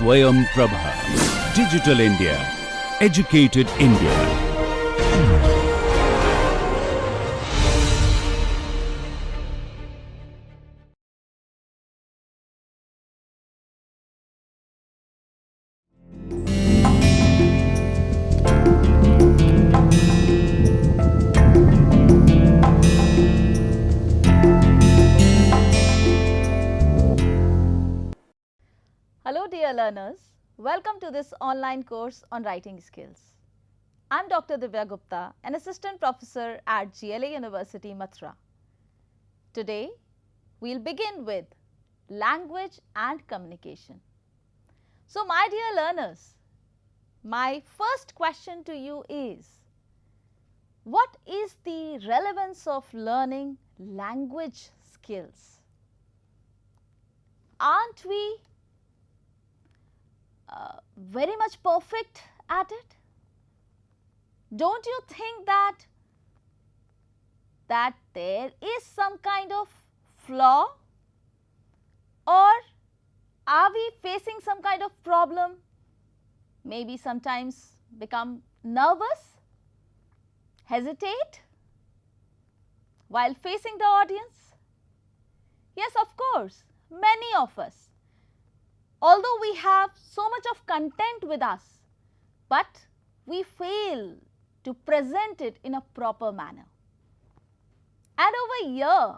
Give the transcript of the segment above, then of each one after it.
Swayam Prabha. Digital India. Educated India. Hello dear learners, welcome to this online course on writing skills. I am Dr. Divya Gupta, an assistant professor at GLA University, Mathura. Today, we will begin with language and communication. So my dear learners, my first question to you is, what is the relevance of learning language skills? Aren't we very much perfect at it? Don't you think that there is some kind of flaw, or are we facing some kind of problem? Maybe sometimes become nervous, hesitate while facing the audience? Yes, of course, many of us. Although we have so much of content with us, but we fail to present it in a proper manner. And over here,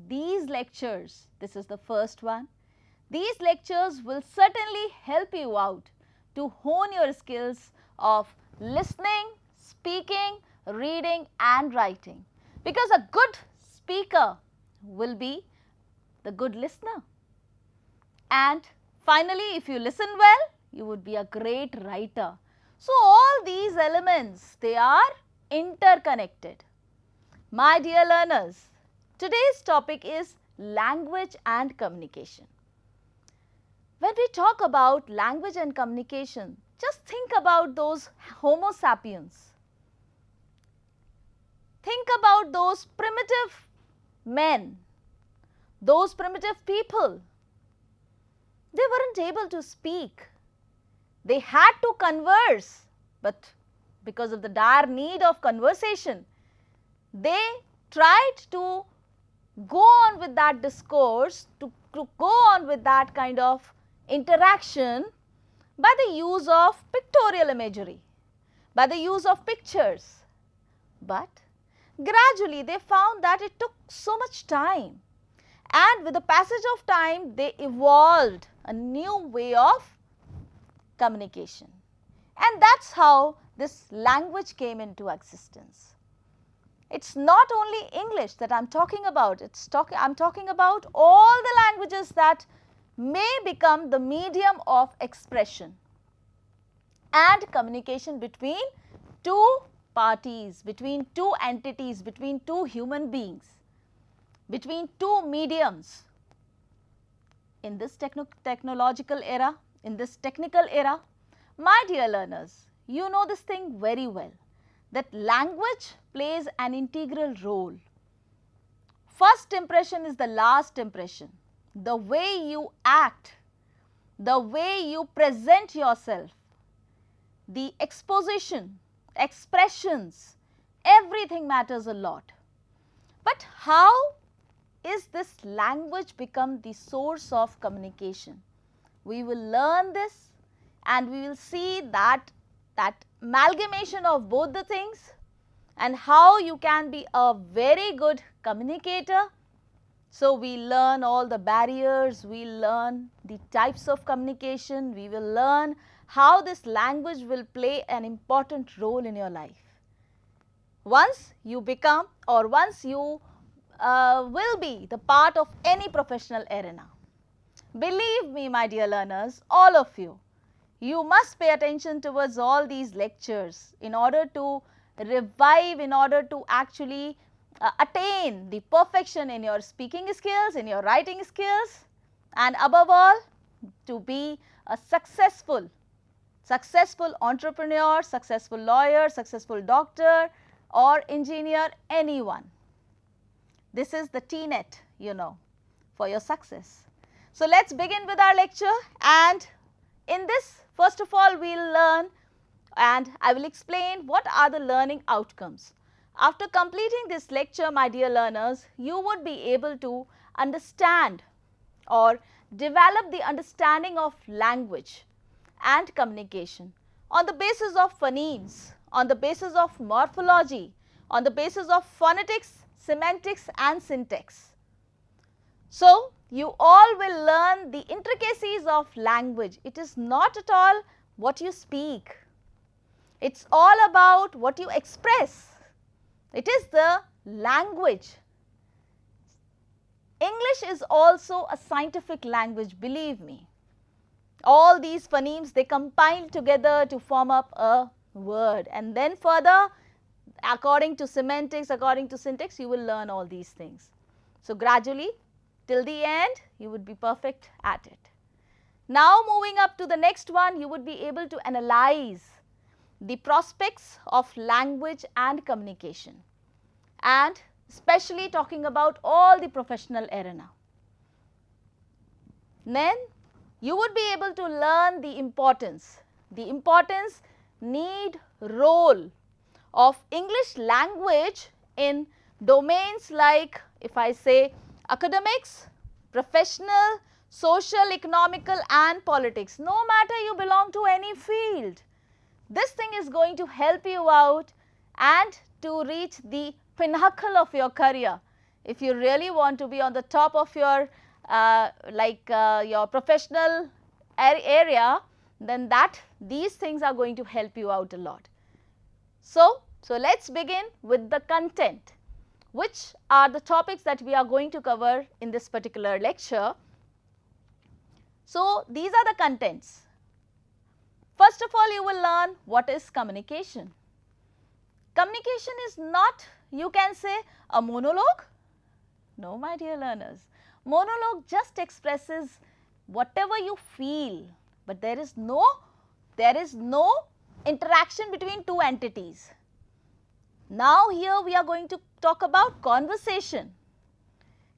these lectures, this is the first one, these lectures will certainly help you out to hone your skills of listening, speaking, reading and writing. Because a good speaker will be the good listener. And finally, if you listen well, you would be a great writer. So all these elements, they are interconnected. My dear learners, today's topic is language and communication. When we talk about language and communication, just think about those Homo sapiens. Think about those primitive men, those primitive people. They weren't able to speak. They had to converse, but because of the dire need of conversation, they tried to go on with that discourse, to go on with that kind of interaction by the use of pictorial imagery, by the use of pictures. But gradually they found that it took so much time, and with the passage of time they evolved a new way of communication. And that's how this language came into existence. It's not only English that I'm talking about, I'm talking about all the languages that may become the medium of expression and communication between two parties, between two entities, between two human beings, between two mediums. In this technological era, in this technical era, my dear learners, you know this thing very well, that language plays an integral role. First impression is the last impression. The way you act, the way you present yourself, the exposition, expressions, everything matters a lot. But how is this language become the source of communication? We will learn this and we will see that amalgamation of both the things and how you can be a very good communicator. So we learn all the barriers, we learn the types of communication, we will learn how this language will play an important role in your life. Once you become, or once you will be the part of any professional arena. Believe me, my dear learners, all of you, you must pay attention towards all these lectures in order to revive, in order to actually attain the perfection in your speaking skills, in your writing skills, and above all, to be a successful entrepreneur, successful lawyer, successful doctor or engineer, anyone. This is the T-net, you know, for your success. So let's begin with our lecture, and in this, first of all, we will learn and I will explain what are the learning outcomes. After completing this lecture, my dear learners, you would be able to understand or develop the understanding of language and communication on the basis of phonemes, on the basis of morphology, on the basis of phonetics, semantics and syntax. So, you all will learn the intricacies of language. It is not at all what you speak. It is all about what you express. It is the language. English is also a scientific language, believe me. All these phonemes, they compile together to form up a word, and then further, according to semantics, according to syntax, you will learn all these things. So, gradually till the end, you would be perfect at it. Now, moving up to the next one, you would be able to analyze the prospects of language and communication, and especially talking about all the professional arena. Then you would be able to learn the importance, need, role of English language in domains like, if I say academics, professional, social, economical and politics. No matter you belong to any field, this thing is going to help you out and to reach the pinnacle of your career. If you really want to be on the top of your your professional area, then these things are going to help you out a lot. So let us begin with the content, which are the topics that we are going to cover in this particular lecture. So, these are the contents. First of all, you will learn what is communication. Communication is not, you can say, a monologue. No, my dear learners. Monologue just expresses whatever you feel, but there is no interaction between two entities. Now, here we are going to talk about conversation.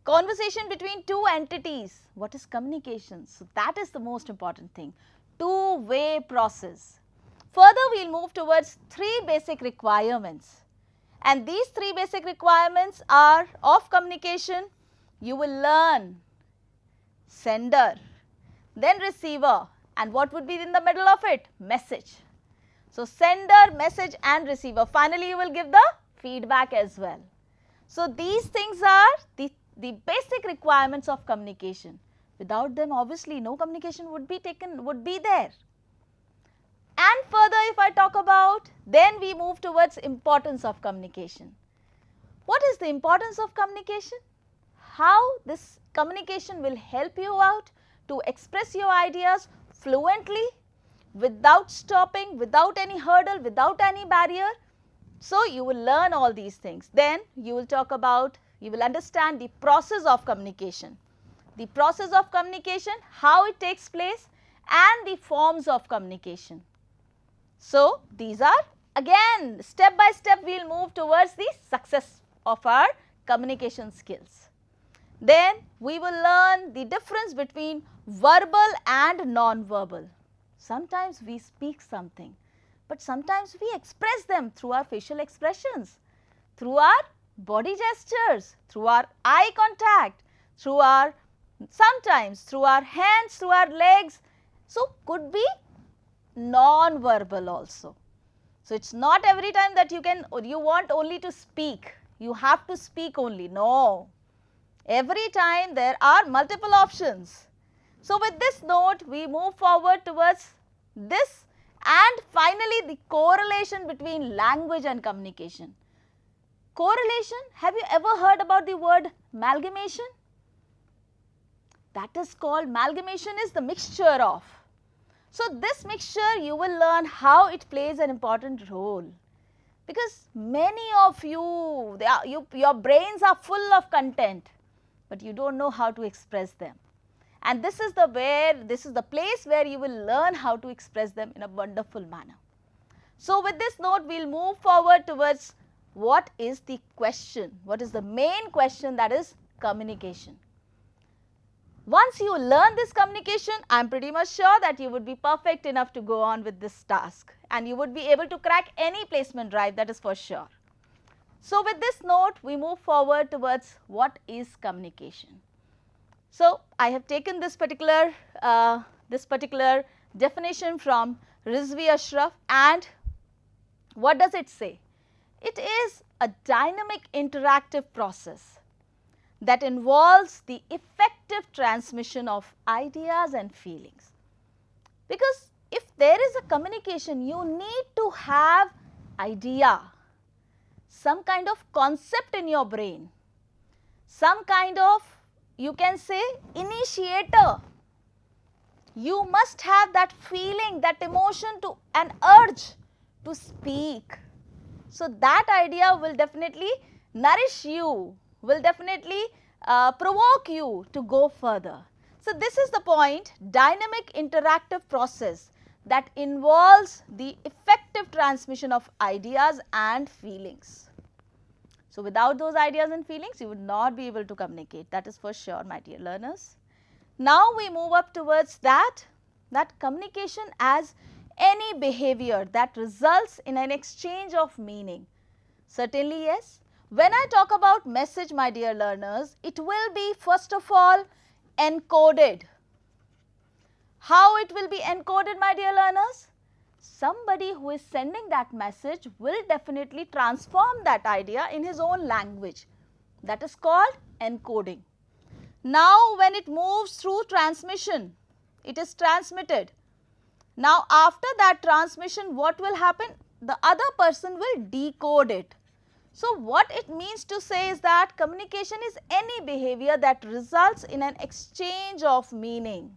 Conversation between two entities. What is communication? So, that is the most important thing. Two-way process. Further, we will move towards three basic requirements. And these three basic requirements are of communication. You will learn sender, then receiver, and what would be in the middle of it? Message. So, sender, message and receiver. Finally, you will give the feedback as well. So, these things are the basic requirements of communication. Without them, obviously, no communication would be there. And further, if I talk about, then we move towards importance of communication. What is the importance of communication? How this communication will help you out to express your ideas fluently, without stopping, without any hurdle, without any barrier. So, you will learn all these things. Then you will talk about, you will understand the process of communication. The process of communication, how it takes place and the forms of communication. So, these are again step by step we will move towards the success of our communication skills. Then we will learn the difference between verbal and non-verbal. Sometimes we speak something, but sometimes we express them through our facial expressions, through our body gestures, through our eye contact, sometimes through our hands, through our legs. So, could be non-verbal also. So, it is not every time that you want only to speak, you have to speak only. No, every time there are multiple options. So, with this note, we move forward towards this and finally, the correlation between language and communication. Correlation, have you ever heard about the word amalgamation? That is called, amalgamation is the mixture of. So, this mixture you will learn how it plays an important role, because many of you, your brains are full of content, but you do not know how to express them. And this is the place where you will learn how to express them in a wonderful manner. So, with this note, we will move forward towards what is the question, what is the main question, that is communication. Once you learn this communication, I am pretty much sure that you would be perfect enough to go on with this task and you would be able to crack any placement drive, that is for sure. So, with this note, we move forward towards what is communication. So, I have taken this particular definition from Rizvi Ashraf, and what does it say? It is a dynamic interactive process that involves the effective transmission of ideas and feelings. Because if there is a communication, you need to have idea, some kind of concept in your brain, some kind of, you can say, initiator. You must have that feeling, that emotion to an urge to speak. So, that idea will definitely nourish you, will definitely provoke you to go further. So, this is the point, dynamic interactive process that involves the effective transmission of ideas and feelings. So, without those ideas and feelings, you would not be able to communicate, that is for sure, my dear learners. Now, we move up towards that communication as any behavior that results in an exchange of meaning. Certainly, yes. When I talk about message, my dear learners, it will be first of all encoded. How it will be encoded, my dear learners? Somebody who is sending that message will definitely transform that idea in his own language. That is called encoding. Now, when it moves through transmission, it is transmitted. Now, after that transmission, what will happen? The other person will decode it. So, what it means to say is that communication is any behavior that results in an exchange of meaning.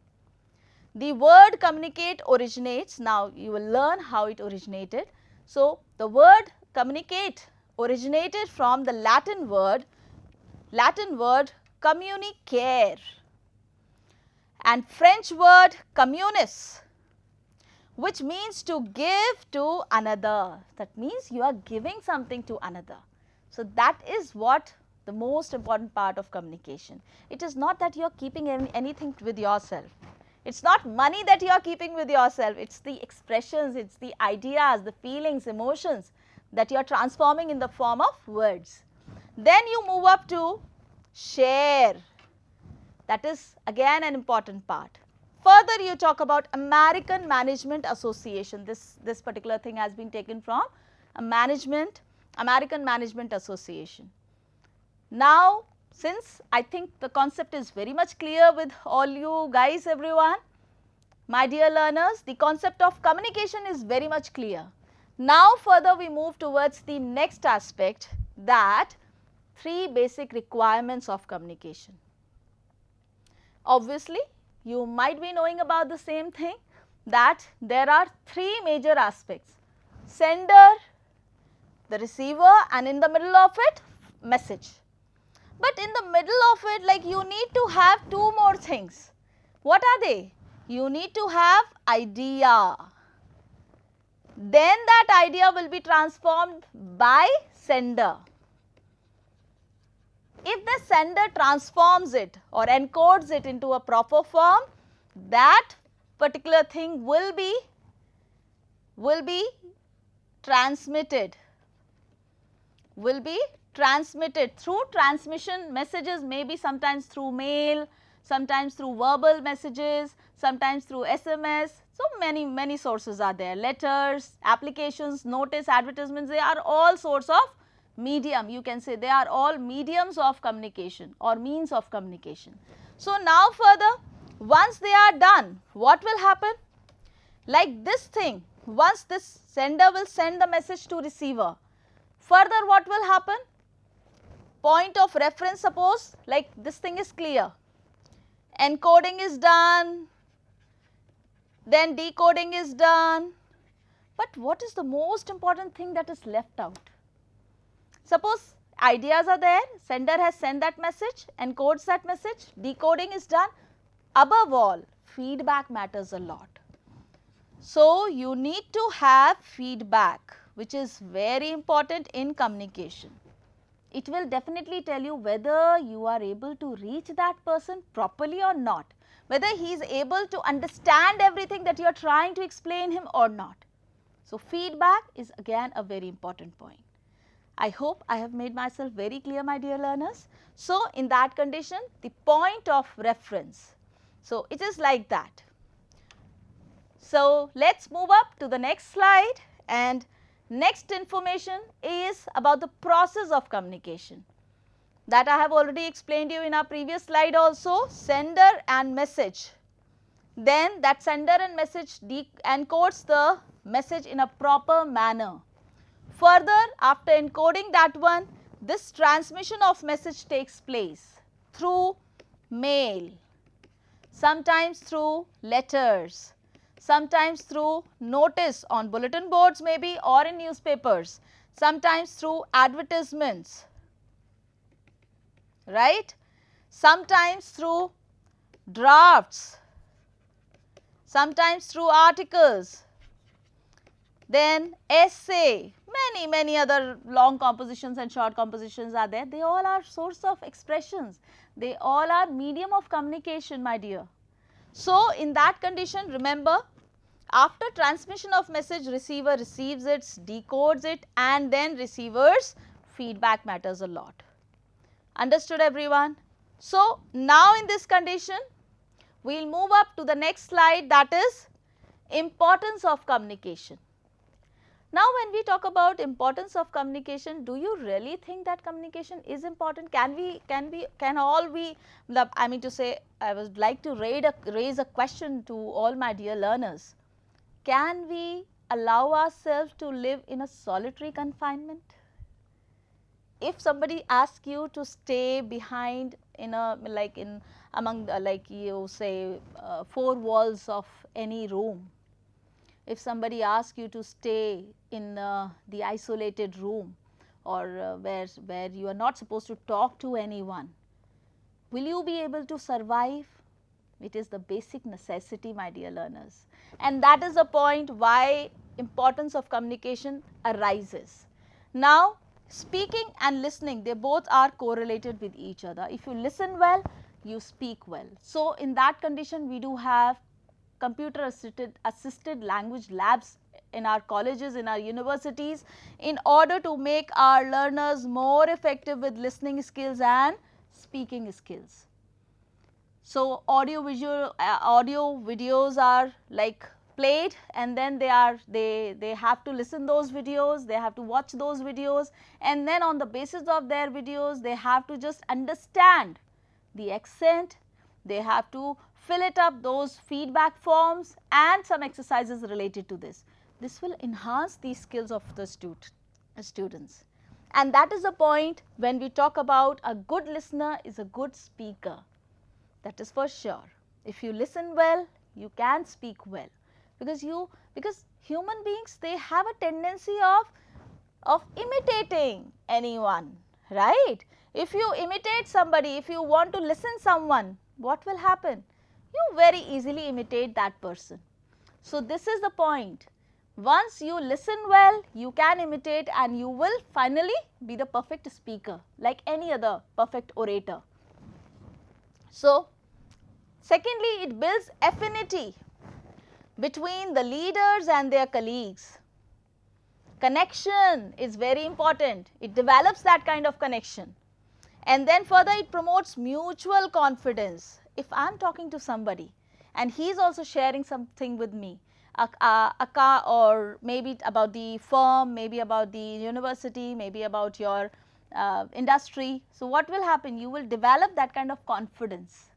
The word communicate originates, now you will learn how it originated. So, the word communicate originated from the Latin word communicare and French word communis, which means to give to another. That means you are giving something to another. So, that is what the most important part of communication. It is not that you are keeping anything with yourself. It is not money that you are keeping with yourself. It is the expressions, it is the ideas, the feelings, emotions that you are transforming in the form of words. Then you move up to share. That is again an important part. Further, you talk about American Management Association. This particular thing has been taken from American Management Association. Now, since I think the concept is very much clear with all you guys, everyone, my dear learners, the concept of communication is very much clear. Now, further we move towards the next aspect, that 3 basic requirements of communication. Obviously, you might be knowing about the same thing, that there are 3 major aspects: sender, the receiver, and in the middle of it, message. But in the middle of it, like, you need to have 2 more things. What are they? You need to have idea. Then that idea will be transformed by sender. If the sender transforms it or encodes it into a proper form, that particular thing will be transmitted, through transmission. Messages may be sometimes through mail, sometimes through verbal messages, sometimes through SMS. So, many sources are there, letters, applications, notice, advertisements, they are all sorts of medium. You can say they are all mediums of communication or means of communication. So, now further, once they are done, what will happen? Like this thing, once this sender will send the message to receiver, further what will happen? Point of reference, suppose like this thing is clear, encoding is done, then decoding is done, but what is the most important thing that is left out? Suppose ideas are there, sender has sent that message, encodes that message, decoding is done. Above all, feedback matters a lot. So, you need to have feedback, which is very important in communication. It will definitely tell you whether you are able to reach that person properly or not, whether he is able to understand everything that you are trying to explain him or not. So, feedback is again a very important point. I hope I have made myself very clear, my dear learners. So, in that condition, the point of reference. So, it is like that. So, let us move up to the next slide, and next information is about the process of communication. That I have already explained you in our previous slide also, sender and message. Then that sender and message encodes the message in a proper manner. Further, after encoding that one, this transmission of message takes place through mail, sometimes through letters, sometimes through notice on bulletin boards maybe or in newspapers, sometimes through advertisements, right, sometimes through drafts, sometimes through articles, then essay, many other long compositions and short compositions are there. They all are source of expressions, they all are medium of communication, my dear. So, in that condition, remember, after transmission of message, receiver receives it, decodes it, and then receiver's feedback matters a lot. Understood, everyone? So, now in this condition, we will move up to the next slide, that is importance of communication. Now, when we talk about importance of communication, do you really think that communication is important? I mean to say, I would like to raise a question to all my dear learners. Can we allow ourselves to live in a solitary confinement? If somebody asks you to stay behind in a among four walls of any room, if somebody asks you to stay in the isolated room or where you are not supposed to talk to anyone, will you be able to survive? It is the basic necessity, my dear learners, and that is the point why importance of communication arises. Now, speaking and listening, they both are correlated with each other. If you listen well, you speak well. So, in that condition, we do have computer assisted language labs in our colleges, in our universities, in order to make our learners more effective with listening skills and speaking skills. So, audio videos are like played, and then they have to listen those videos, they have to watch those videos, and then on the basis of their videos, they have to just understand the accent, they have to fill it up, those feedback forms and some exercises related to this. This will enhance the skills of the students. And that is the point when we talk about a good listener is a good speaker. That is for sure. If you listen well, you can speak well, because human beings, they have a tendency of imitating anyone, right? If you imitate somebody, if you want to listen someone, what will happen? You very easily imitate that person. So, this is the point. Once you listen well, you can imitate and you will finally be the perfect speaker like any other perfect orator. So, secondly, it builds affinity between the leaders and their colleagues. Connection is very important. It develops that kind of connection. And then further, it promotes mutual confidence. If I am talking to somebody and he is also sharing something with me, or maybe about the firm, maybe about the university, maybe about your industry. So, what will happen? You will develop that kind of confidence.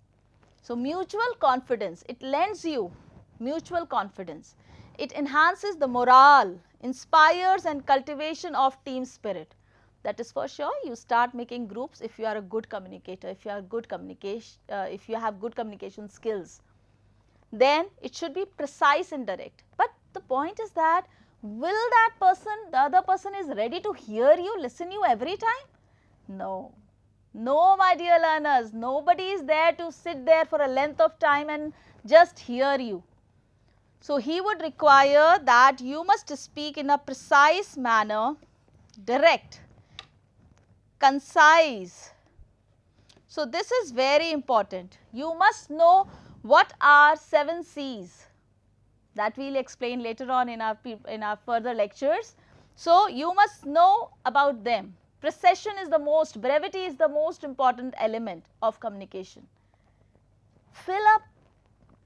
So, mutual confidence, it lends you mutual confidence. It enhances the morale, inspires and cultivation of team spirit. That is for sure. You start making groups if you are a good communicator, if you are good if you have good communication skills. Then it should be precise and direct. But the point is that will that person, the other person is ready to hear you, listen you every time? No. No, my dear learners, nobody is there to sit there for a length of time and just hear you. So, he would require that you must speak in a precise manner, direct, concise. So, this is very important. You must know what are 7 C's, that we will explain later on in our further lectures. So, you must know about them. Precision is the most, brevity is the most important element of communication. Fill up,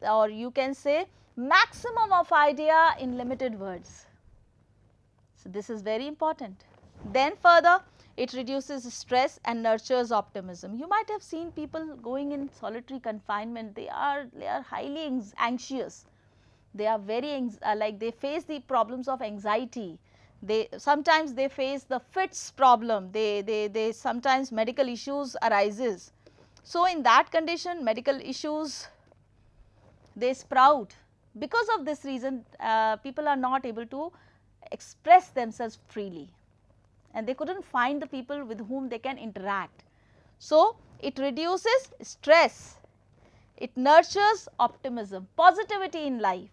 or you can say maximum of idea in limited words. So, this is very important. Then further, it reduces stress and nurtures optimism. You might have seen people going in solitary confinement, they are highly anxious. They are very like they face the problems of anxiety. Sometimes they face the fits problem. They sometimes medical issues arises. So, in that condition, medical issues they sprout. Because of this reason, people are not able to express themselves freely, and they could not find the people with whom they can interact. So, it reduces stress, it nurtures optimism, positivity in life.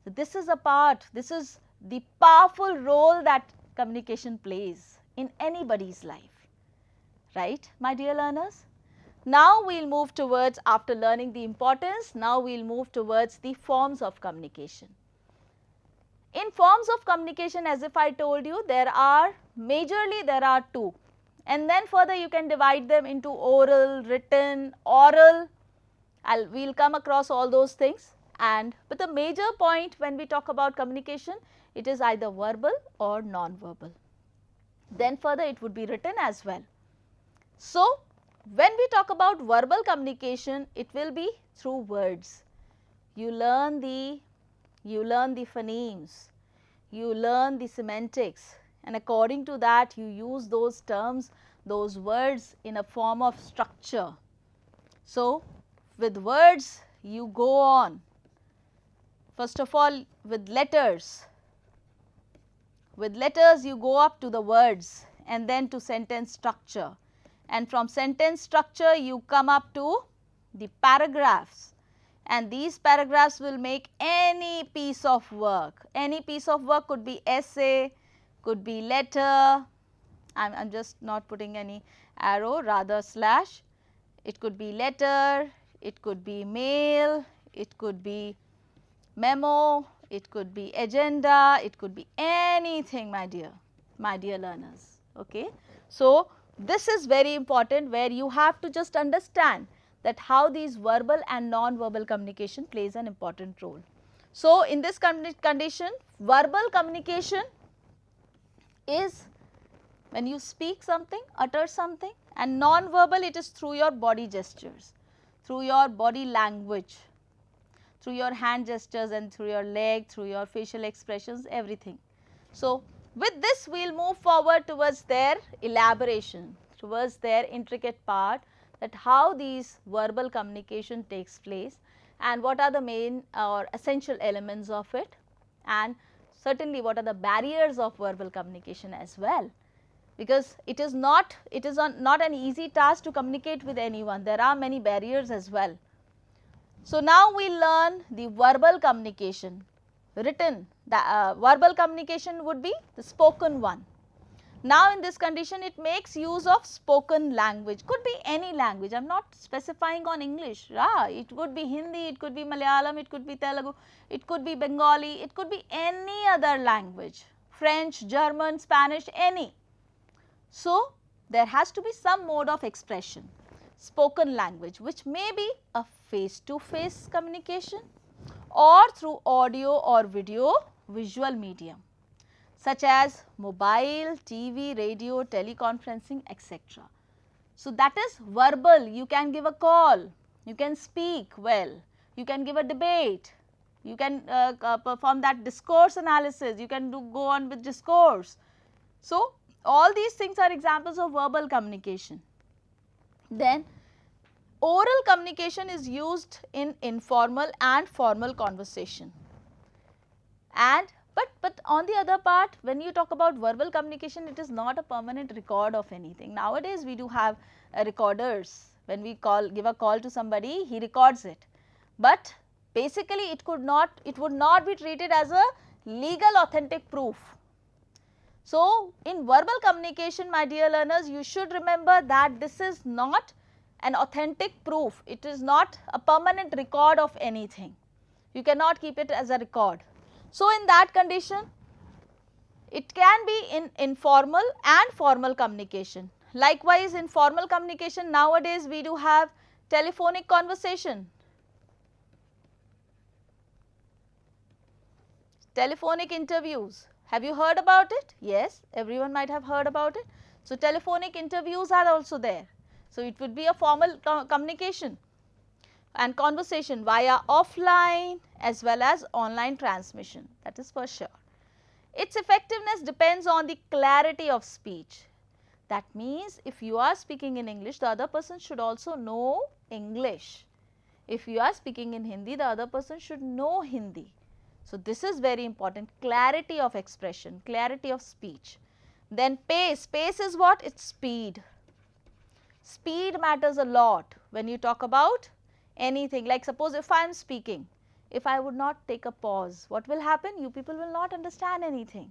So, this is a part, this is the powerful role that communication plays in anybody's life, right, my dear learners. Now, we will move towards, after learning the importance, now we will move towards the forms of communication. In forms of communication, as if I told you, majorly there are 2, and then further you can divide them into oral, written, oral. We will come across all those things, but the major point when we talk about communication, it is either verbal or non-verbal. Then further it would be written as well. So, when we talk about verbal communication, it will be through words. You learn the phonemes, you learn the semantics, and according to that you use those terms, those words in a form of structure. So, with words you go on, first of all with letters you go up to the words and then to sentence structure, and from sentence structure you come up to the paragraphs, and these paragraphs will make any piece of work. Any piece of work could be essay, could be letter, I am just not putting any arrow, rather slash. It could be letter, it could be mail, it could be memo, it could be agenda, it could be anything, my dear learners. Okay. So, this is very important, where you have to just understand that how these verbal and non-verbal communication plays an important role. So, in this condition, verbal communication is when you speak something, utter something, and non-verbal it is through your body gestures, through your body language, through your hand gestures and through your leg, through your facial expressions, everything. So, with this we will move forward towards their elaboration, towards their intricate part, that how these verbal communication takes place and what are the main or essential elements of it, and certainly what are the barriers of verbal communication as well, because it is not an easy task to communicate with anyone. There are many barriers as well. So, now we learn the verbal communication. Written, the verbal communication would be the spoken one. Now, in this condition it makes use of spoken language, could be any language, I am not specifying on English, it could be Hindi, it could be Malayalam, it could be Telugu, it could be Bengali, it could be any other language, French, German, Spanish, any. So, there has to be some mode of expression, spoken language, which may be a face-to-face communication or through audio or video visual medium, such as mobile, TV, radio, teleconferencing, etc. So, that is verbal. You can give a call, you can speak well, you can give a debate, you can perform that discourse analysis, you can go on with discourse. So, all these things are examples of verbal communication. Then oral communication is used in informal and formal conversation, and but on the other part, when you talk about verbal communication, it is not a permanent record of anything. Nowadays we do have recorders. When we give a call to somebody, he records it, but basically it would not be treated as a legal authentic proof. So, in verbal communication, my dear learners, you should remember that this is not an authentic proof. It is not a permanent record of anything. You cannot keep it as a record. So, in that condition, it can be in informal and formal communication. Likewise, in formal communication, nowadays we do have telephonic conversation. Telephonic interviews. Have you heard about it? Yes, everyone might have heard about it. So, telephonic interviews are also there. So, it would be a formal communication and conversation via offline as well as online transmission, that is for sure. Its effectiveness depends on the clarity of speech. That means if you are speaking in English, the other person should also know English. If you are speaking in Hindi, the other person should know Hindi. So, this is very important, clarity of expression, clarity of speech. Then pace, pace is what? It's speed. Speed matters a lot when you talk about anything. Like suppose if I am speaking, if I would not take a pause, what will happen? You people will not understand anything.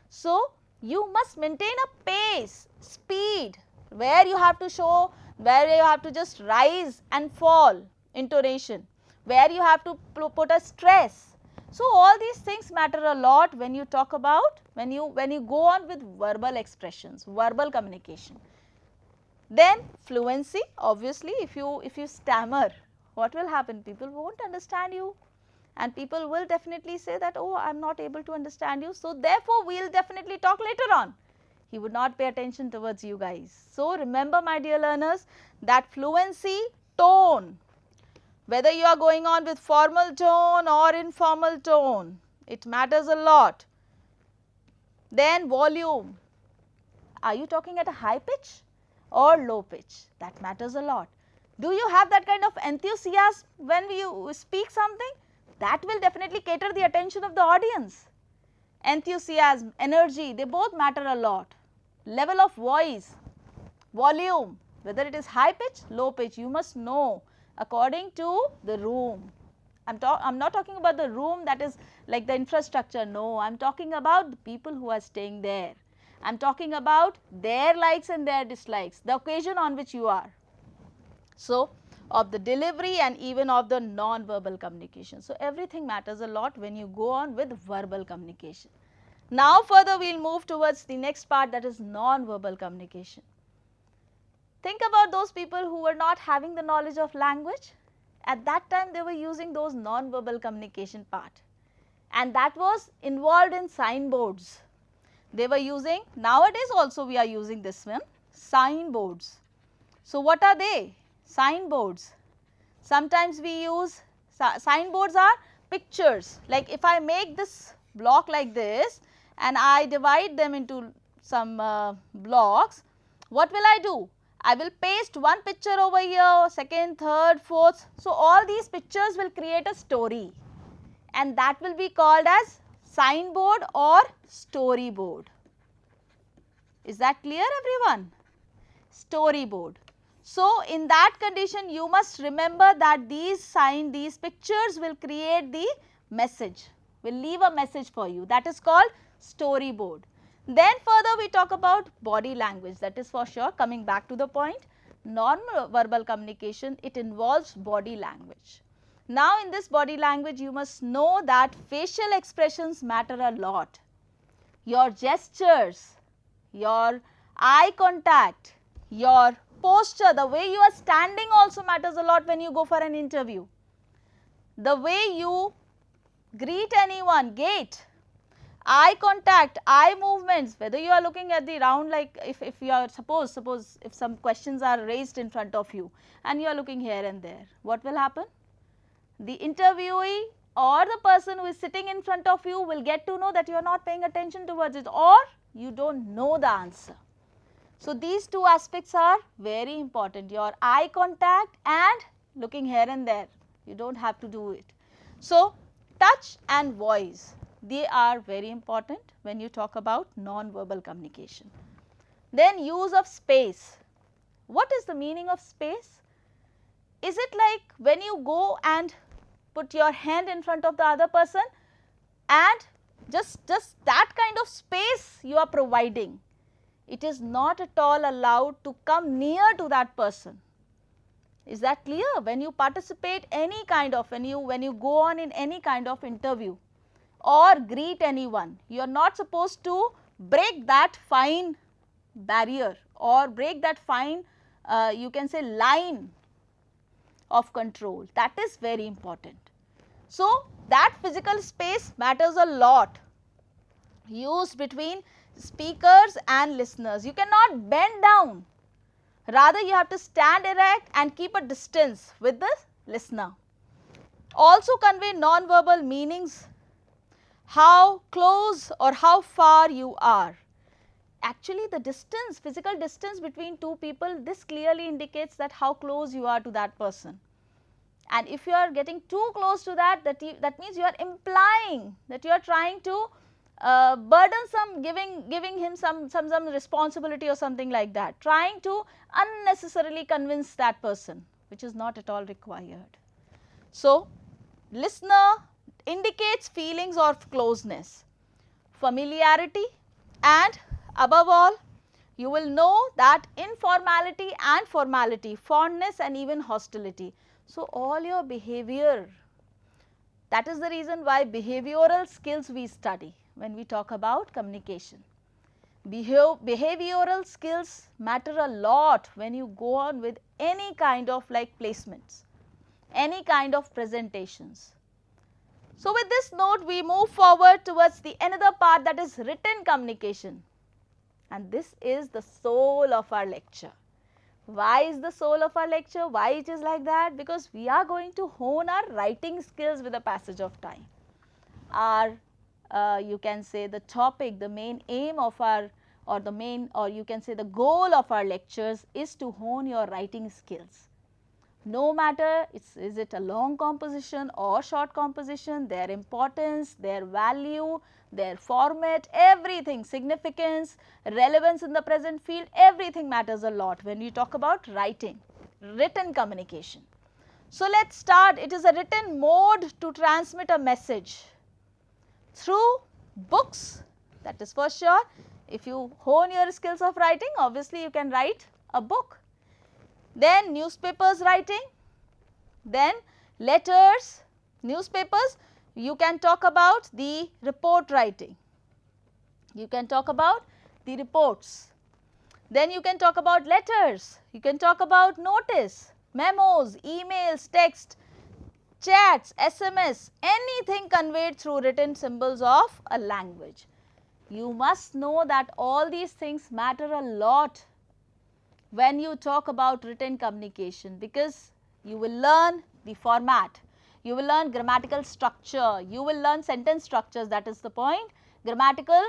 So, you must maintain a pace, speed, where you have to show, where you have to just rise and fall intonation, where you have to put a stress. So, all these things matter a lot when you talk about, when you go on with verbal expressions, verbal communication. Then fluency, obviously if you stammer, what will happen? People won't understand you and people will definitely say that, oh, I am not able to understand you. So, therefore, we will definitely talk later on. He would not pay attention towards you guys. So, remember my dear learners that fluency, tone, whether you are going on with formal tone or informal tone, it matters a lot. Then volume, are you talking at a high pitch or low pitch? That matters a lot. Do you have that kind of enthusiasm when you speak something? That will definitely cater the attention of the audience. Enthusiasm, energy, they both matter a lot. Level of voice, volume, whether it is high pitch, low pitch, you must know according to the room. I'm not talking about the room that is like the infrastructure, no, I'm talking about the people who are staying there. I'm talking about their likes and their dislikes, the occasion on which you are. So, of the delivery and even of the non-verbal communication. So, everything matters a lot when you go on with verbal communication. Now, further we will move towards the next part, that is non-verbal communication. Think about those people who were not having the knowledge of language. At that time they were using those non-verbal communication part, and that was involved in signboards. They were using, nowadays also we are using this one, signboards. So, what are they? Signboards. Sometimes we use, signboards are pictures, like if I make this block like this and I divide them into some blocks, what will I do? I will paste one picture over here, second, third, fourth. So, all these pictures will create a story and that will be called as signboard or storyboard. Is that clear everyone? Storyboard. So, in that condition you must remember that these pictures will create the message, will leave a message for you, that is called storyboard. Then further we talk about body language, that is for sure, coming back to the point, non-verbal communication, it involves body language. Now, in this body language you must know that facial expressions matter a lot. Your gestures, your eye contact, your posture, the way you are standing also matters a lot when you go for an interview. The way you greet anyone, gait, eye contact, eye movements, whether you are looking at the round, like if you are, suppose if some questions are raised in front of you and you are looking here and there, what will happen? The interviewee or the person who is sitting in front of you will get to know that you are not paying attention towards it or you don't know the answer. So, these two aspects are very important, your eye contact and looking here and there, you don't have to do it. So, touch and voice, they are very important when you talk about non-verbal communication. Then use of space. What is the meaning of space? Is it like when you go and put your hand in front of the other person and just that kind of space you are providing. It is not at all allowed to come near to that person. Is that clear? When you participate any kind of, when you go on in any kind of interview or greet anyone, you are not supposed to break that fine barrier or break that fine you can say line of control. That is very important. So, that physical space matters a lot, used between speakers and listeners. You cannot bend down, rather you have to stand erect and keep a distance with the listener. Also convey non-verbal meanings, how close or how far you are. Actually the distance, physical distance between two people, this clearly indicates that how close you are to that person. And if you are getting too close to that, that means you are implying that you are trying to burdensome, giving him some responsibility or something like that, trying to unnecessarily convince that person, which is not at all required. So, listener indicates feelings of closeness, familiarity, and above all, you will know that informality and formality, fondness and even hostility. So, all your behavior, that is the reason why behavioral skills we study when we talk about communication. Behavioral skills matter a lot when you go on with any kind of like placements, any kind of presentations. So, with this note we move forward towards the another part, that is written communication, and this is the soul of our lecture. Why is the soul of our lecture? Why it is like that? Because we are going to hone our writing skills with the passage of time. Our you can say the topic, the main aim of our, or the main, or you can say the goal of our lectures is to hone your writing skills. No matter is it a long composition or short composition, their importance, their value, their format, everything, significance, relevance in the present field, everything matters a lot when we talk about writing, written communication. So, let us start. It is a written mode to transmit a message through books, that is for sure. If you hone your skills of writing, obviously you can write a book. Then newspapers writing, then letters, newspapers, you can talk about the report writing, you can talk about the reports, then you can talk about letters, you can talk about notice, memos, emails, text, chats, SMS, anything conveyed through written symbols of a language. You must know that all these things matter a lot when you talk about written communication, because you will learn the format, you will learn grammatical structure, you will learn sentence structures, that is the point, grammatical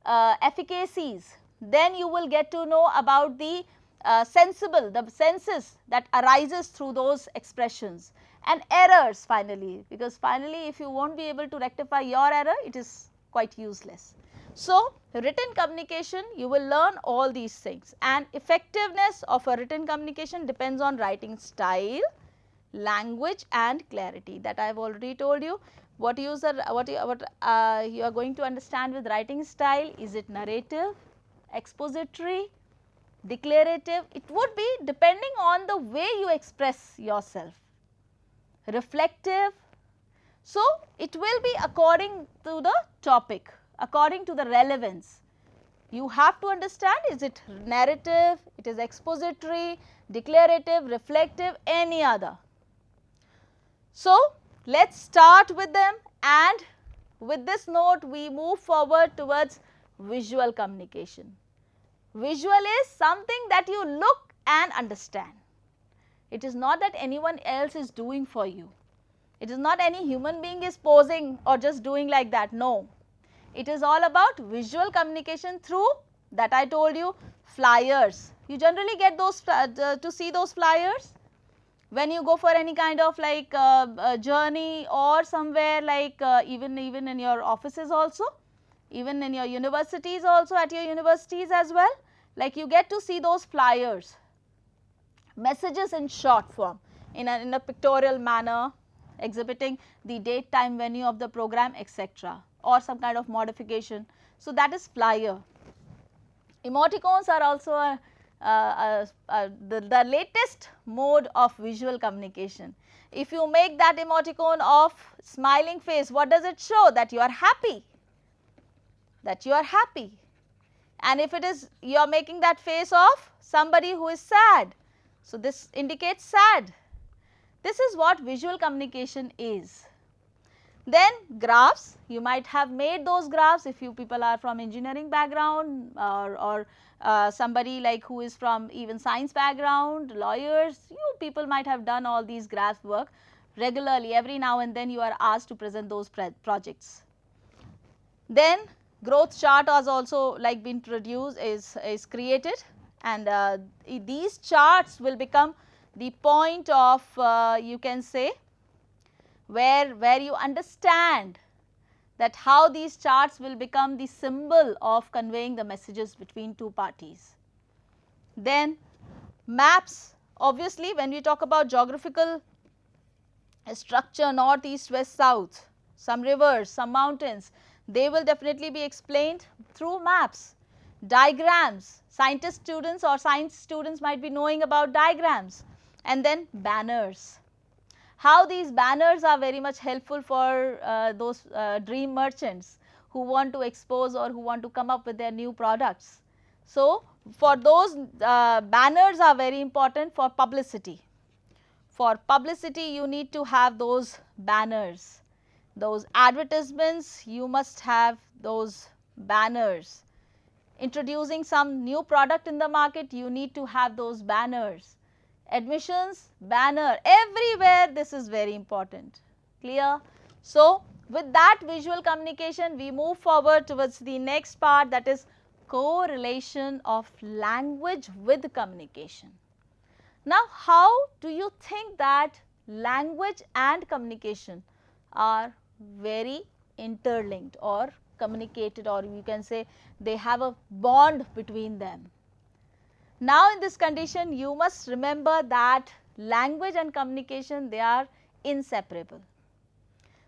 efficacies. Then you will get to know about the the senses that arises through those expressions, and errors finally, because finally if you won't be able to rectify your error, it is quite useless. So, written communication, you will learn all these things, and effectiveness of a written communication depends on writing style, language and clarity, that I have already told you. What you are going to understand with writing style, is it narrative, expository, declarative? It would be depending on the way you express yourself, reflective. So, it will be according to the topic, according to the relevance. You have to understand, is it narrative, it is expository, declarative, reflective, any other. So, let us start with them, and with this note we move forward towards visual communication. Visual is something that you look and understand. It is not that anyone else is doing for you. It is not any human being is posing or just doing like that, no. It is all about visual communication through, that I told you, flyers. You generally get those to see those flyers when you go for any kind of like journey or somewhere, like even in your offices also, even in your universities also, at your universities as well, like you get to see those flyers, messages in short form, in a pictorial manner, exhibiting the date, time, venue of the program, etc. or some kind of modification. So, that is flyer. Emoticons are also the latest mode of visual communication. If you make that emoticon of smiling face, what does it show? That you are happy, that you are happy. And if it is, you are making that face of somebody who is sad, so this indicates sad. This is what visual communication is. Then graphs, you might have made those graphs if you people are from engineering background or somebody like who is from even science background, lawyers, you people might have done all these graph work regularly. Every now and then you are asked to present those projects. Then growth chart has also like been produced, is created, and these charts will become the point of you can say where you understand that how these charts will become the symbol of conveying the messages between two parties. Then maps, obviously when we talk about geographical structure, north, east, west, south, some rivers, some mountains, they will definitely be explained through maps. Diagrams, science students might be knowing about diagrams. And then banners. How these banners are very much helpful for those dream merchants who want to expose or who want to come up with their new products. So, for those banners are very important for publicity. For publicity you need to have those banners. Those advertisements, you must have those banners. Introducing some new product in the market, you need to have those banners. Admissions, banner, everywhere this is very important. Clear? So, with that visual communication, we move forward towards the next part, that is correlation of language with communication. Now, how do you think that language and communication are very interlinked or communicated, or you can say they have a bond between them? Now, in this condition you must remember that language and communication, they are inseparable.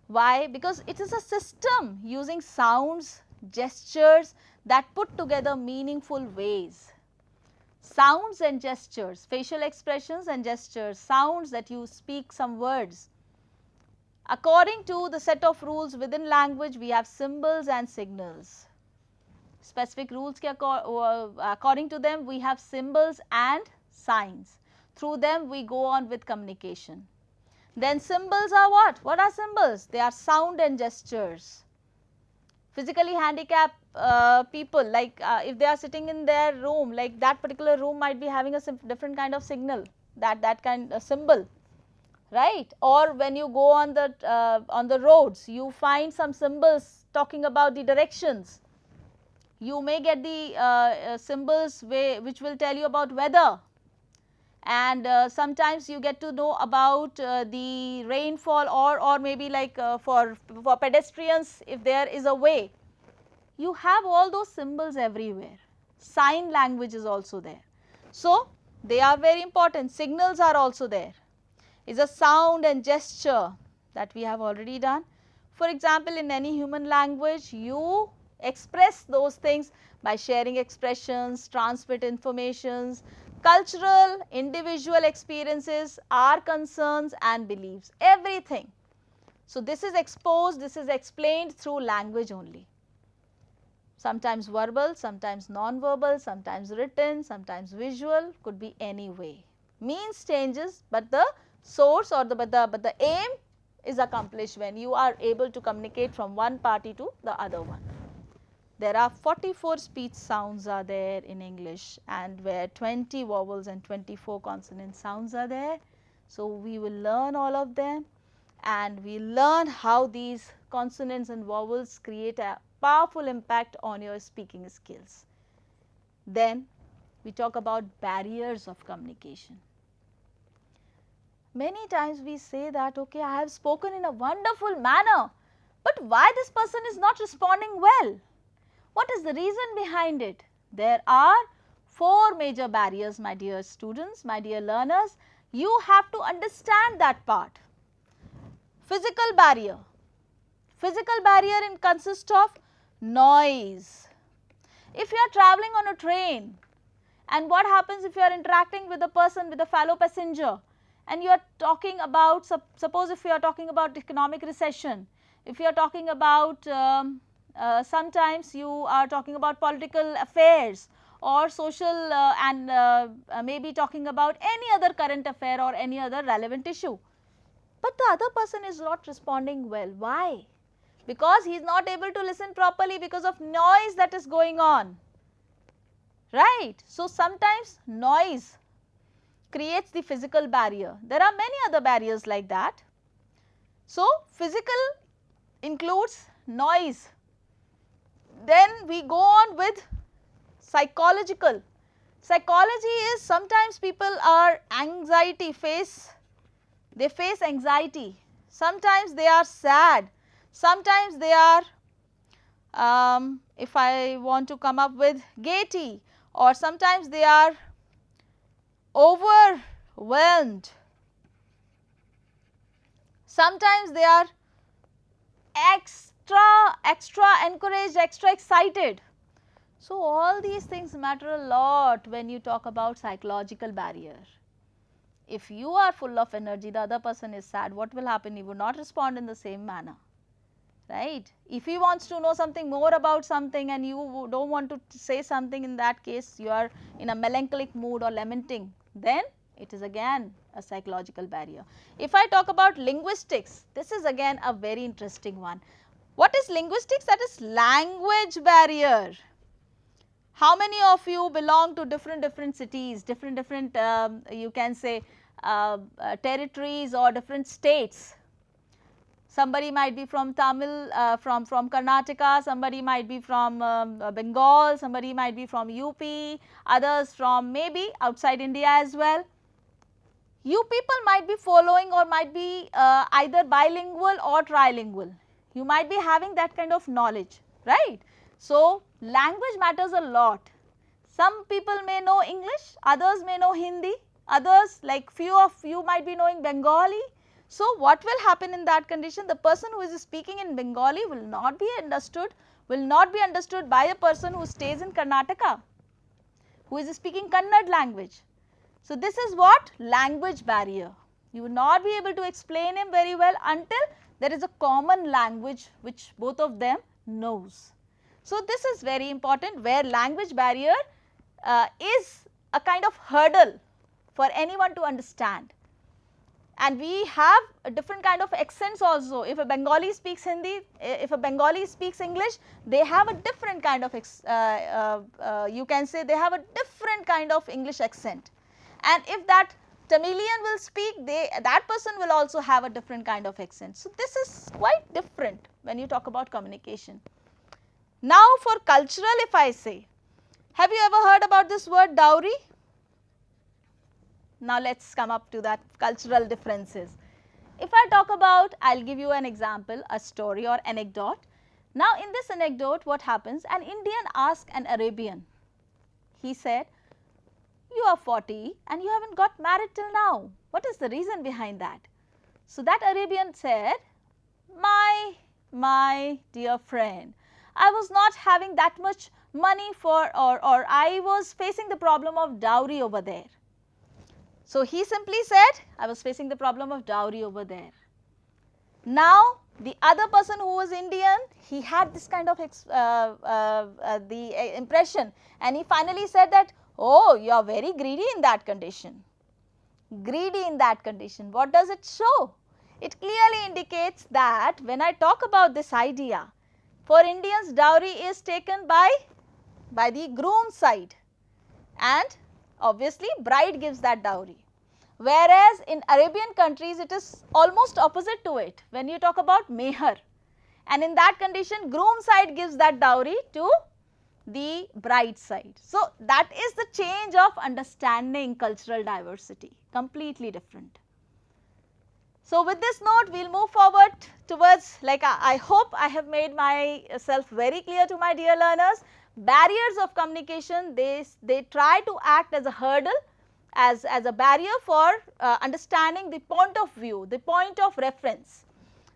Why? Because it is a system using sounds, gestures that put together meaningful ways. Sounds and gestures, facial expressions and gestures, sounds that you speak some words. According to the set of rules within language, we have symbols and signals. Specific rules according to them we have symbols and signs. Through them we go on with communication. Then symbols are what? What are symbols? They are sound and gestures. Physically handicapped people, like if they are sitting in their room, like that particular room might be having a different kind of signal, that kind of symbol, right? Or when you go on the roads, you find some symbols talking about the directions. You may get the symbols which will tell you about weather, and sometimes you get to know about the rainfall, or maybe like for pedestrians if there is a way. You have all those symbols everywhere. Sign language is also there. So, they are very important. Signals are also there. Is a sound and gesture that we have already done. For example, in any human language, you express those things by sharing expressions, transmit informations, cultural, individual experiences, our concerns and beliefs, everything. So, this is exposed, this is explained through language only. Sometimes verbal, sometimes non-verbal, sometimes written, sometimes visual, could be any way. Means changes, but the source or but the aim is accomplished when you are able to communicate from one party to the other one. There are 44 speech sounds are there in English, and where 20 vowels and 24 consonant sounds are there. So, we will learn all of them, and we learn how these consonants and vowels create a powerful impact on your speaking skills. Then we talk about barriers of communication. Many times we say that, okay, I have spoken in a wonderful manner, but why this person is not responding well? What is the reason behind it? There are 4 major barriers, my dear students, my dear learners. You have to understand that part. Physical barrier. Physical barrier consists of noise. If you are traveling on a train, and what happens if you are interacting with a person, with a fellow passenger, and you are talking about, suppose if you are talking about economic recession, if you are talking about sometimes you are talking about political affairs or social and maybe talking about any other current affair or any other relevant issue, but the other person is not responding well. Why? Because he is not able to listen properly because of noise that is going on, right. So, sometimes noise creates the physical barrier. There are many other barriers like that. So, physical includes noise. Then we go on with psychological. Psychology is sometimes people are they face anxiety, sometimes they are sad, sometimes they are if I want to come up with gaiety, or sometimes they are overwhelmed, sometimes they are extra encouraged, extra excited. So, all these things matter a lot when you talk about psychological barrier. If you are full of energy, the other person is sad, what will happen? He would not respond in the same manner, right. If he wants to know something more about something and you do not want to say something, in that case you are in a melancholic mood or lamenting, then it is again a psychological barrier. If I talk about linguistics, this is again a very interesting one. What is linguistics? That is language barrier. How many of you belong to different cities, different you can say territories or different states? Somebody might be from Tamil, from Karnataka, somebody might be from Bengal, somebody might be from UP, others from maybe outside India as well. You people might be following or might be either bilingual or trilingual. You might be having that kind of knowledge, right. So, language matters a lot. Some people may know English, others may know Hindi, others like few of you might be knowing Bengali. So, what will happen in that condition? The person who is speaking in Bengali will not be understood by a person who stays in Karnataka, who is speaking Kannada language. So, this is what language barrier. You will not be able to explain him very well until there is a common language which both of them knows. So, this is very important, where language barrier is a kind of hurdle for anyone to understand. And we have a different kind of accents also. If a Bengali speaks Hindi, if a Bengali speaks English, they have a different kind of you can say they have a different kind of English accent. And if that Tamilian will speak, that person will also have a different kind of accent. So, this is quite different when you talk about communication. Now, for cultural, if I say, have you ever heard about this word dowry? Now, let us come up to that cultural differences. If I talk about, I will give you an example, a story or anecdote. Now, in this anecdote, what happens? An Indian asked an Arabian, he said, you are 40 and you have not got married till now. What is the reason behind that? So, that Arabian said, my dear friend, I was not having that much money for or I was facing the problem of dowry over there. So, he simply said, I was facing the problem of dowry over there. Now, the other person who was Indian, he had this kind of the impression, and he finally said that, oh, you are very greedy in that condition. Greedy in that condition. What does it show? It clearly indicates that when I talk about this idea, for Indians dowry is taken by the groom side, and obviously bride gives that dowry. Whereas in Arabian countries it is almost opposite to it when you talk about meher, and in that condition groom side gives that dowry to the bride side. So, that is the change of understanding cultural diversity, completely different. So, with this note we will move forward towards, like I hope I have made myself very clear to my dear learners. Barriers of communication, they try to act as a hurdle, as a barrier for understanding the point of view, the point of reference.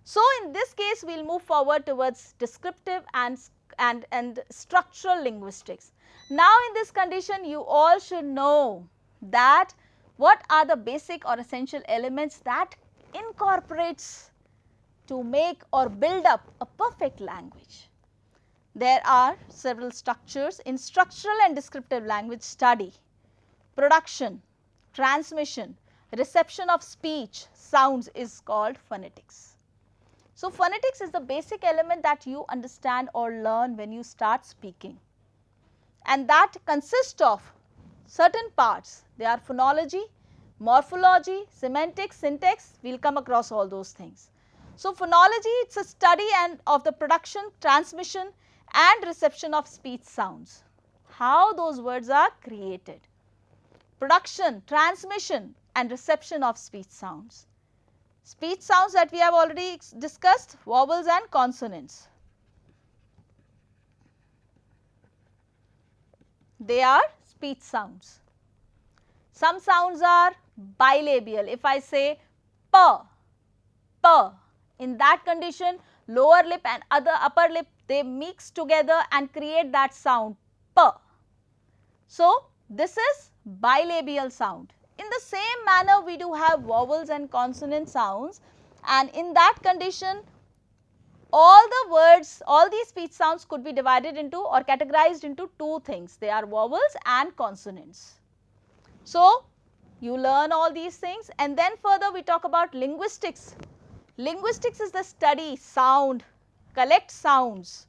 So, in this case we will move forward towards descriptive and structural linguistics. Now, in this condition you all should know that what are the basic or essential elements that incorporates to make or build up a perfect language. There are several structures in structural and descriptive language study: production, transmission, reception of speech, sounds is called phonetics. So, phonetics is the basic element that you understand or learn when you start speaking, and that consists of certain parts. They are phonology, morphology, semantics, syntax. We will come across all those things. So, phonology, it is a study of the production, transmission and reception of speech sounds, how those words are created. Production, transmission and reception of speech sounds. Speech sounds that we have already discussed, vowels and consonants. They are speech sounds. Some sounds are bilabial. If I say p, in that condition lower lip and upper lip, they mix together and create that sound p. So, this is bilabial sound. In the same manner we do have vowels and consonant sounds, and in that condition all the words, all these speech sounds could be divided into or categorized into two things. They are vowels and consonants. So, you learn all these things, and then further we talk about linguistics. Linguistics is the study sound, collect sounds,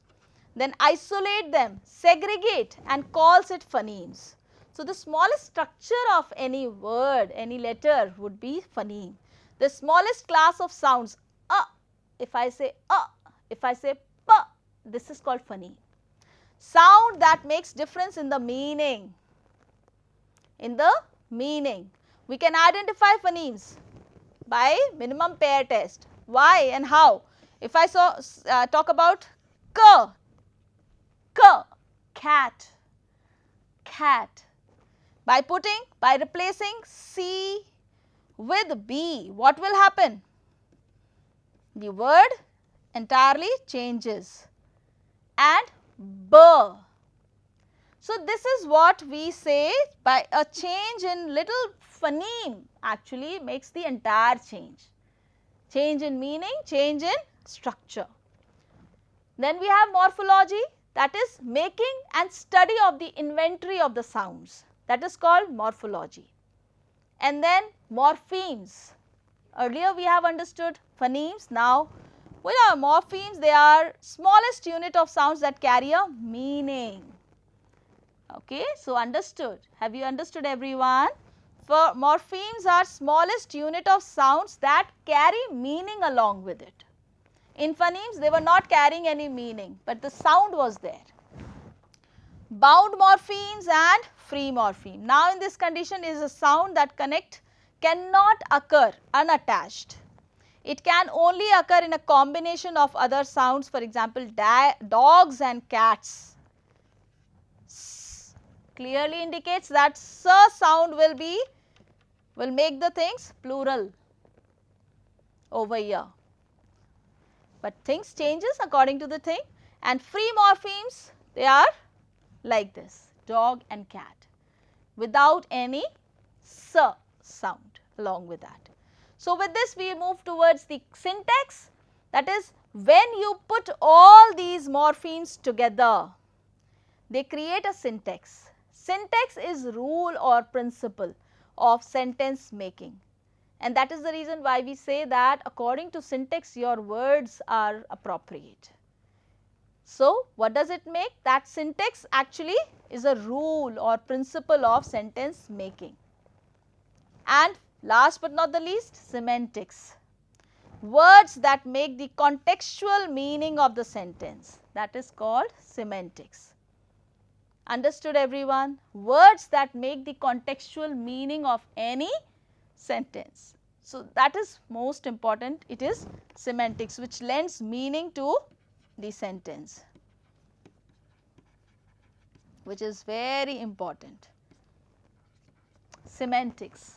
then isolate them, segregate and calls it phonemes. So, the smallest structure of any word, any letter would be phoneme. The smallest class of sounds, if I say if I say p, this is called phoneme. Sound that makes difference in the meaning. We can identify phonemes by minimum pair test. Why and how? If I talk about k, cat, by replacing C with B, what will happen? The word entirely changes. And b. So, this is what we say by a change in little phoneme actually makes the entire change. Change in meaning, change in structure. Then we have morphology, that is making and study of the inventory of the sounds, that is called morphology. And then morphemes. Earlier we have understood phonemes, now with our morphemes, they are smallest unit of sounds that carry a meaning. Okay, so understood. Have you understood, everyone? For morphemes are smallest unit of sounds that carry meaning along with it. In phonemes, they were not carrying any meaning, but the sound was there. Bound morphemes and free morpheme. Now, in this condition is a sound that cannot occur unattached. It can only occur in a combination of other sounds, for example, dogs and cats. Clearly indicates that sound will make the things plural over here. But things changes according to the thing, and free morphemes, they are like this, dog and cat, without any sound along with that. So, with this we move towards the syntax, that is when you put all these morphemes together, they create a syntax. Syntax is rule or principle of sentence making, and that is the reason why we say that according to syntax your words are appropriate. So, what does it make? That syntax actually is a rule or principle of sentence making. And last but not the least, semantics. Words that make the contextual meaning of the sentence, that is called semantics. Understood, everyone? Words that make the contextual meaning of any sentence. So, that is most important, it is semantics which lends meaning to the sentence, which is very important. Semantics.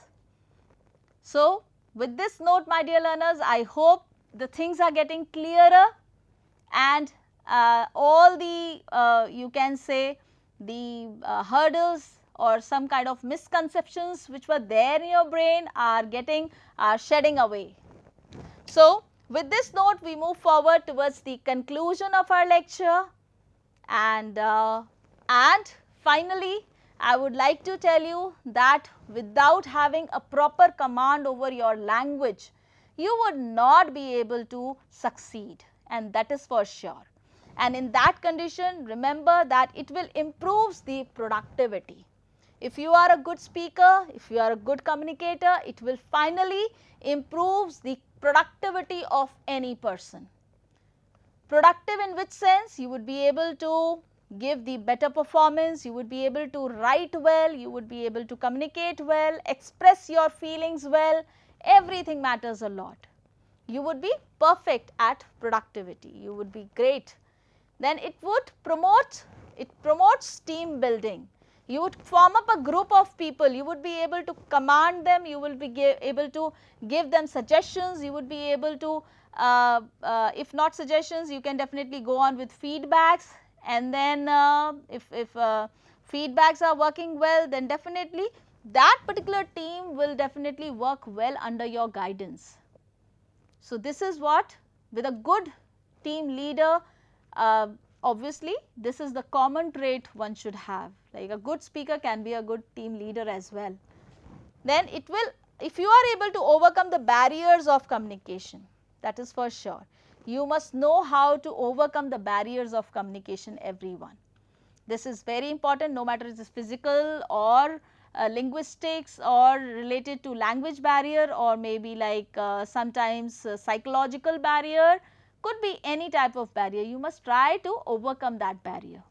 So, with this note, my dear learners, I hope the things are getting clearer, and all the you can say the hurdles or some kind of misconceptions which were there in your brain are shedding away. So, with this note we move forward towards the conclusion of our lecture, and finally I would like to tell you that without having a proper command over your language, you would not be able to succeed, and that is for sure. And in that condition, remember that it will improve the productivity. If you are a good speaker, if you are a good communicator, it will finally improve the productivity of any person. Productive in which sense? You would be able to give the better performance, you would be able to write well, you would be able to communicate well, express your feelings well, everything matters a lot. You would be perfect at productivity, you would be great. Then it promotes team building. You would form up a group of people, you would be able to command them, you will be able to give them suggestions, you would be able to if not suggestions, you can definitely go on with feedbacks, and then if feedbacks are working well, then definitely that particular team will definitely work well under your guidance. So, this is what, with a good team leader, obviously this is the common trait one should have, like a good speaker can be a good team leader as well. Then it will, if you are able to overcome the barriers of communication, that is for sure. You must know how to overcome the barriers of communication, everyone. This is very important, no matter it is physical or linguistics or related to language barrier, or maybe like sometimes psychological barrier, could be any type of barrier. You must try to overcome that barrier.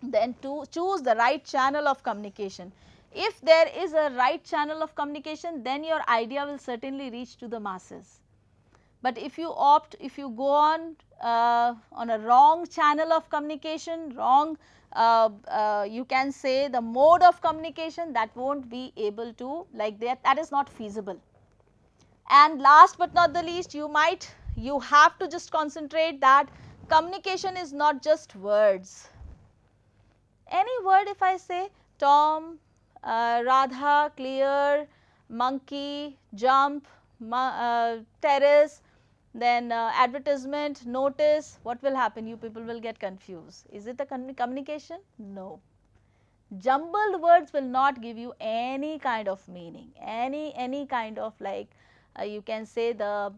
Then to choose the right channel of communication. If there is a right channel of communication, then your idea will certainly reach to the masses. But if you go on a wrong channel of communication, wrong you can say the mode of communication, that won't be able to, like that is not feasible. And last but not the least, you have to just concentrate that communication is not just words. Any word, if I say Tom, Radha, clear, monkey, jump, terrace, then advertisement, notice, what will happen? You people will get confused. Is it a communication? No. Jumbled words will not give you any kind of meaning, any kind of like you can say the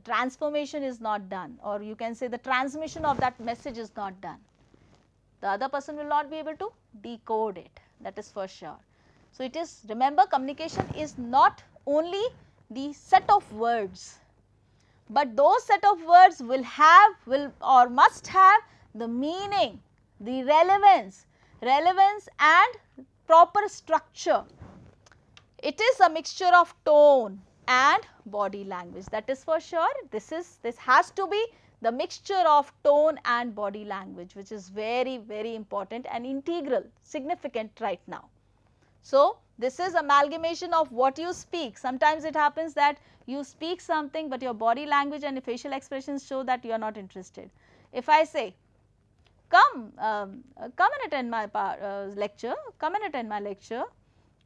transformation is not done, or you can say the transmission of that message is not done. The other person will not be able to decode it, that is for sure. So, it is, remember, communication is not only the set of words, but those set of words will or must have the meaning, the relevance and proper structure. It is a mixture of tone and body language, that is for sure. This has to be the mixture of tone and body language, which is very, very important and integral, significant right now. So, this is amalgamation of what you speak. Sometimes it happens that you speak something, but your body language and facial expressions show that you are not interested. If I say, come and attend my lecture, come and attend my lecture,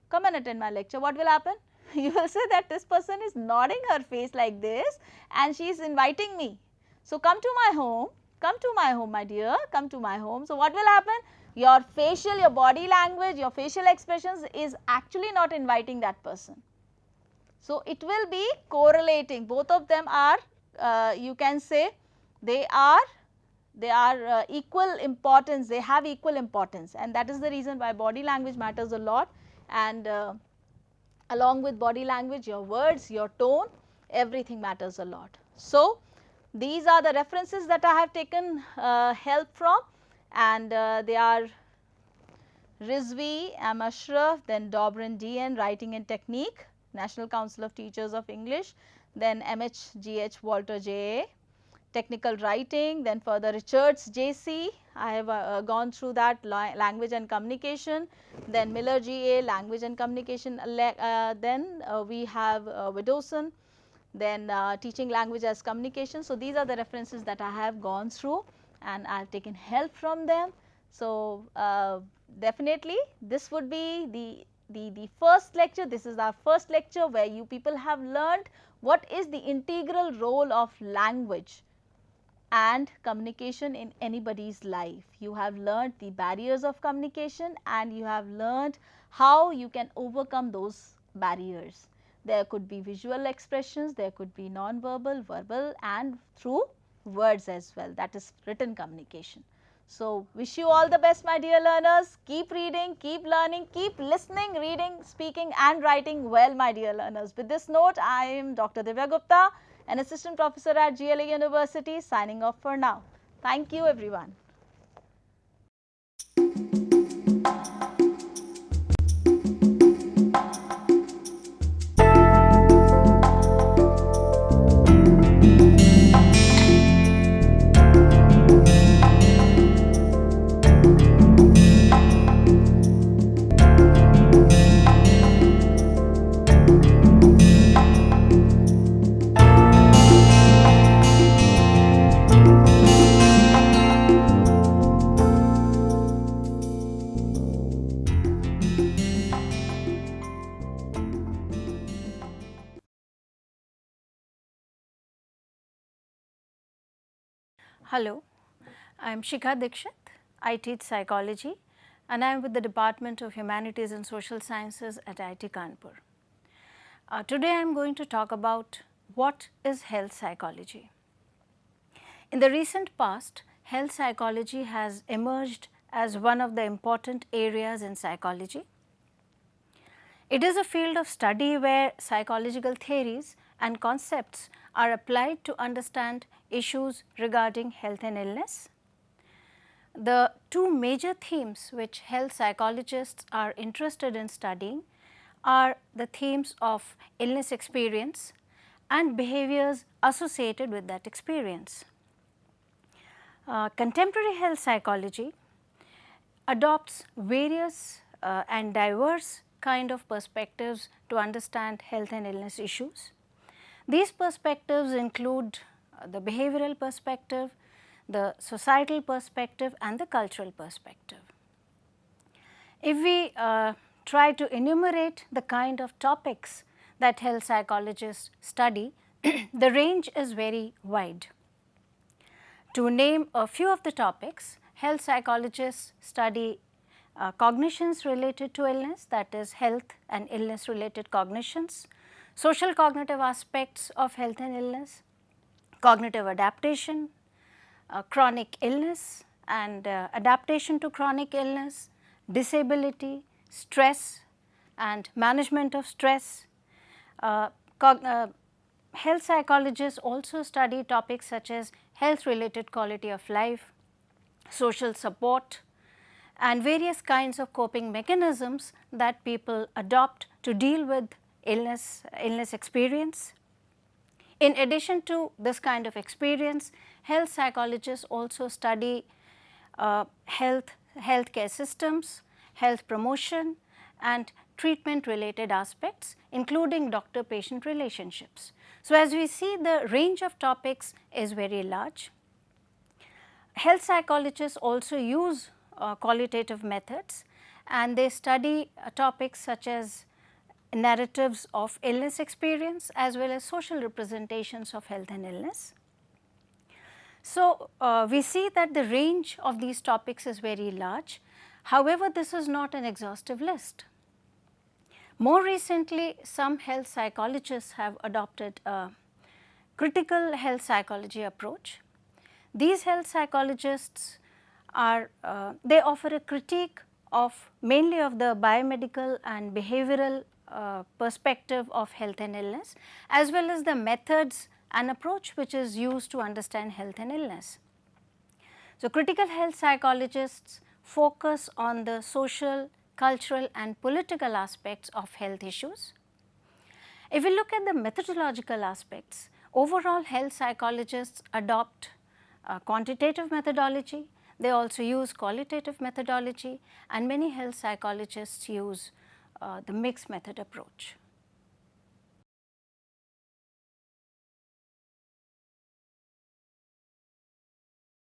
come and attend my lecture, what will happen? You will say that this person is nodding her face like this and she is inviting me. So, come to my home my dear, come to my home. So, what will happen? Your body language, your facial expressions is actually not inviting that person. So, it will be correlating, both of them are you can say they are equal importance, they have equal importance, and that is the reason why body language matters a lot, and along with body language, your words, your tone, everything matters a lot. So, these are the references that I have taken help from, and they are Rizvi M. Ashraf, then Dobrin D.N. Writing and Technique, National Council of Teachers of English, then MHGH Walter J.A. Technical Writing, then further Richards J.C. I have gone through that, Language and Communication, then Miller G.A. Language and Communication, then we have Widdowson, then teaching language as communication. So, these are the references that I have gone through and I have taken help from them. So, definitely this would be the first lecture. This is our first lecture where you people have learned what is the integral role of language and communication in anybody's life. You have learned the barriers of communication and you have learned how you can overcome those barriers. There could be visual expressions, there could be non-verbal, verbal and through words as well, that is written communication. So, wish you all the best my dear learners. Keep reading, keep learning, keep listening, reading, speaking and writing well my dear learners. With this note, I am Dr. Divya Gupta, an assistant professor at GLA University, signing off for now. Thank you everyone. Hello, I am Shikha Dikshit. I teach psychology and I am with the Department of Humanities and Social Sciences at IIT Kanpur. Today I am going to talk about what is health psychology. In the recent past, health psychology has emerged as one of the important areas in psychology. It is a field of study where psychological theories and concepts are applied to understand issues regarding health and illness. The two major themes which health psychologists are interested in studying are the themes of illness experience and behaviors associated with that experience. Contemporary health psychology adopts various and diverse kind of perspectives to understand health and illness issues. These perspectives include the behavioral perspective, the societal perspective and the cultural perspective. If we try to enumerate the kind of topics that health psychologists study, the range is very wide. To name a few of the topics, health psychologists study cognitions related to illness, that is health and illness related cognitions, social cognitive aspects of health and illness, cognitive adaptation, chronic illness and adaptation to chronic illness, disability, stress and management of stress. Health psychologists also study topics such as health related quality of life, social support and various kinds of coping mechanisms that people adopt to deal with illness experience. In addition to this kind of experience, health psychologists also study healthcare systems, health promotion and treatment related aspects including doctor-patient relationships. So, as we see, the range of topics is very large. Health psychologists also use qualitative methods and they study topics such as narratives of illness experience as well as social representations of health and illness. So, we see that the range of these topics is very large. However, this is not an exhaustive list. More recently, some health psychologists have adopted a critical health psychology approach. These health psychologists are, they offer a critique of mainly of the biomedical and behavioral perspective of health and illness as well as the methods and approach which is used to understand health and illness. So, critical health psychologists focus on the social, cultural and political aspects of health issues. If we look at the methodological aspects, overall health psychologists adopt quantitative methodology, they also use qualitative methodology and many health psychologists use the mixed method approach.